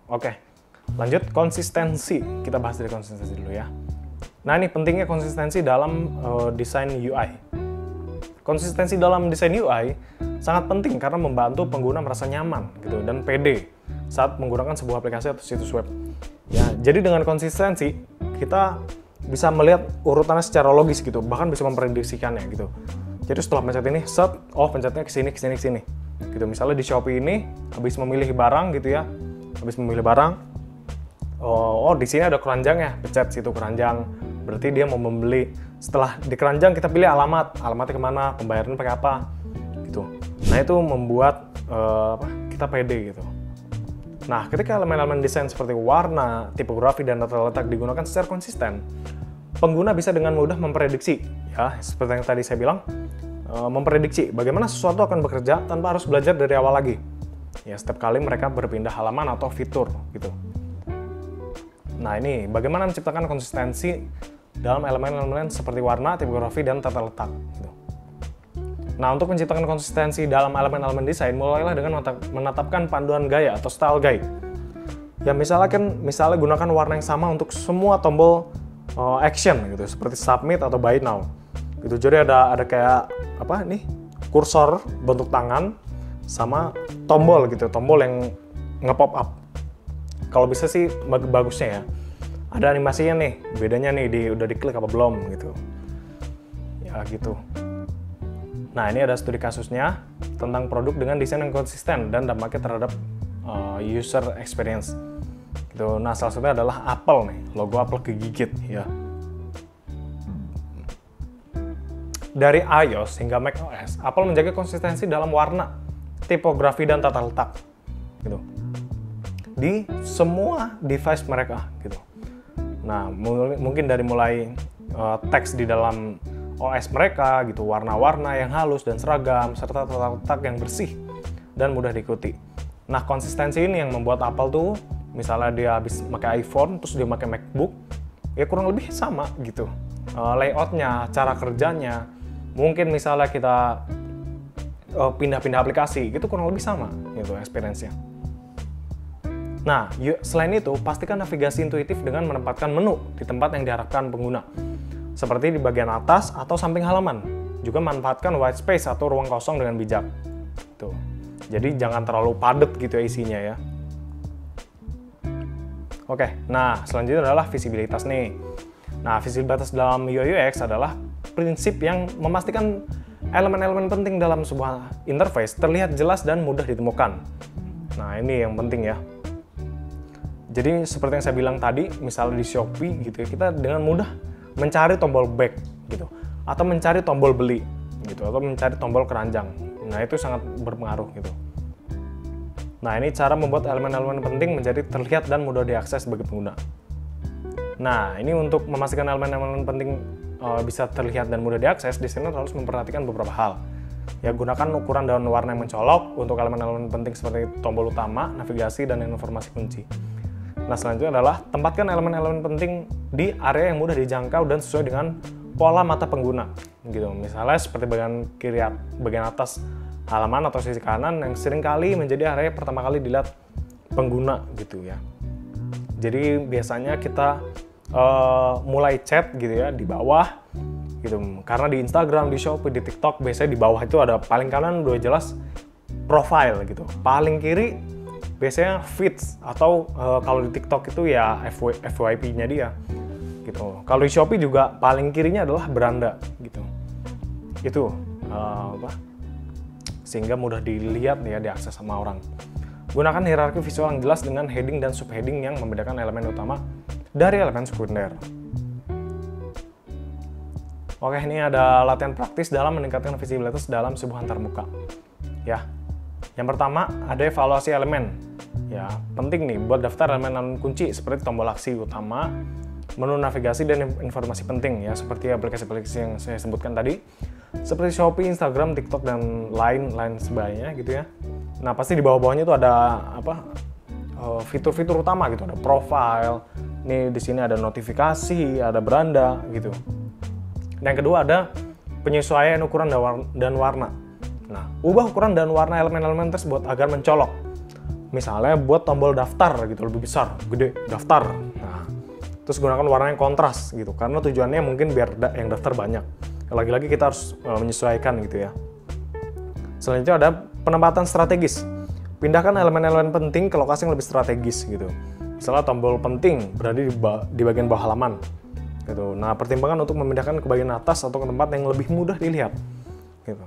Oke, lanjut konsistensi. Kita bahas dari konsistensi dulu ya. Nah, ini pentingnya konsistensi dalam desain UI. Konsistensi dalam desain UI sangat penting karena membantu pengguna merasa nyaman gitu dan pede saat menggunakan sebuah aplikasi atau situs web. Ya, jadi dengan konsistensi kita bisa melihat urutannya secara logis gitu, bahkan bisa memprediksikannya gitu. Jadi setelah pencet ini, set, oh pencetnya ke sini, ke sini, ke sini. Gitu. Misalnya di Shopee ini habis memilih barang gitu ya. Habis memilih barang, oh di sini ada keranjang ya, pencet situ keranjang. Berarti dia mau membeli. Setelah di keranjang kita pilih alamatnya kemana, pembayaran pakai apa, gitu. Nah itu membuat kita pede gitu. Nah ketika elemen-elemen desain seperti warna, tipografi dan tata letak digunakan secara konsisten, pengguna bisa dengan mudah memprediksi, ya seperti yang tadi saya bilang, memprediksi bagaimana sesuatu akan bekerja tanpa harus belajar dari awal lagi. Ya setiap kali mereka berpindah halaman atau fitur gitu. Nah ini bagaimana menciptakan konsistensi dalam elemen-elemen seperti warna, tipografi, dan tata letak. Gitu. Nah untuk menciptakan konsistensi dalam elemen-elemen desain, mulailah dengan menetapkan panduan gaya atau style guide. Ya misalnya gunakan warna yang sama untuk semua tombol action gitu, seperti submit atau buy now. Gitu. Jadi ada kayak apa nih kursor bentuk tangan sama tombol gitu, tombol yang nge-pop up. Kalau bisa sih bagusnya ya. Ada animasinya nih, bedanya nih udah diklik apa belum gitu. Ya gitu. Nah ini ada studi kasusnya tentang produk dengan desain yang konsisten dan dampaknya terhadap user experience. Gitu. Nah salah satunya adalah Apple nih, logo Apple kegigit ya. Dari iOS hingga macOS, Apple menjaga konsistensi dalam warna, tipografi dan tata letak. Gitu. Di semua device mereka gitu. Nah, mungkin dari mulai teks di dalam OS mereka gitu, warna-warna yang halus dan seragam serta tata letak yang bersih dan mudah diikuti. Nah, konsistensi ini yang membuat Apple tuh misalnya dia habis pakai iPhone terus dia pakai MacBook, ya kurang lebih sama gitu. Layoutnya, cara kerjanya, mungkin misalnya kita pindah-pindah aplikasi, gitu kurang lebih sama gitu experience-nya. Nah, selain itu, pastikan navigasi intuitif dengan menempatkan menu di tempat yang diharapkan pengguna, seperti di bagian atas atau samping halaman. Juga manfaatkan white space atau ruang kosong dengan bijak. Tuh. Jadi jangan terlalu padat gitu ya isinya ya. Oke, nah selanjutnya adalah visibilitas nih. Nah, visibilitas dalam UI UX adalah prinsip yang memastikan elemen-elemen penting dalam sebuah interface terlihat jelas dan mudah ditemukan. Nah, ini yang penting ya. Jadi seperti yang saya bilang tadi, misalnya di Shopee gitu ya, kita dengan mudah mencari tombol back gitu, atau mencari tombol beli gitu, atau mencari tombol keranjang. Nah itu sangat berpengaruh gitu. Nah ini cara membuat elemen-elemen penting menjadi terlihat dan mudah diakses bagi pengguna. Nah ini untuk memastikan elemen-elemen penting bisa terlihat dan mudah diakses, desainer harus memperhatikan beberapa hal. Ya gunakan ukuran dan warna yang mencolok untuk elemen-elemen penting seperti tombol utama, navigasi, dan informasi kunci. Nah selanjutnya adalah tempatkan elemen-elemen penting di area yang mudah dijangkau dan sesuai dengan pola mata pengguna gitu. Misalnya seperti bagian kiri, bagian atas halaman atau sisi kanan yang seringkali menjadi area pertama kali dilihat pengguna gitu ya. Jadi biasanya kita mulai chat gitu ya di bawah gitu. Karena di Instagram, di Shopee, di TikTok biasanya di bawah itu ada paling kanan udah jelas profile gitu. Paling kiri biasanya feeds atau kalau di TikTok itu ya FYP-nya dia gitu. Kalau di Shopee juga paling kirinya adalah beranda gitu. Itu sehingga mudah dilihat ya, diakses sama orang. Gunakan hierarki visual yang jelas dengan heading dan subheading yang membedakan elemen utama dari elemen sekunder. Oke, ini ada latihan praktis dalam meningkatkan visibilitas dalam sebuah antarmuka. Ya. Yang pertama, ada evaluasi elemen. Ya, penting nih buat daftar elemen kunci seperti tombol aksi utama, menu navigasi, dan informasi penting ya, seperti aplikasi-aplikasi yang saya sebutkan tadi, seperti Shopee, Instagram, TikTok, dan lain sebagainya gitu ya. Nah, pasti di bawah-bawahnya itu ada fitur-fitur utama gitu, ada profile. Nih di sini ada notifikasi, ada beranda gitu. Dan yang kedua ada penyesuaian ukuran dan warna. Nah, ubah ukuran dan warna elemen-elemen tersebut agar mencolok. Misalnya buat tombol daftar gitu, lebih besar, gede, daftar. Nah, terus gunakan warna yang kontras gitu, karena tujuannya mungkin biar yang daftar banyak. Lagi-lagi kita harus menyesuaikan gitu ya. Selanjutnya ada penempatan strategis. Pindahkan elemen-elemen penting ke lokasi yang lebih strategis gitu. Misalnya tombol penting berada di bagian bawah halaman gitu. Nah, pertimbangan untuk memindahkan ke bagian atas atau ke tempat yang lebih mudah dilihat gitu.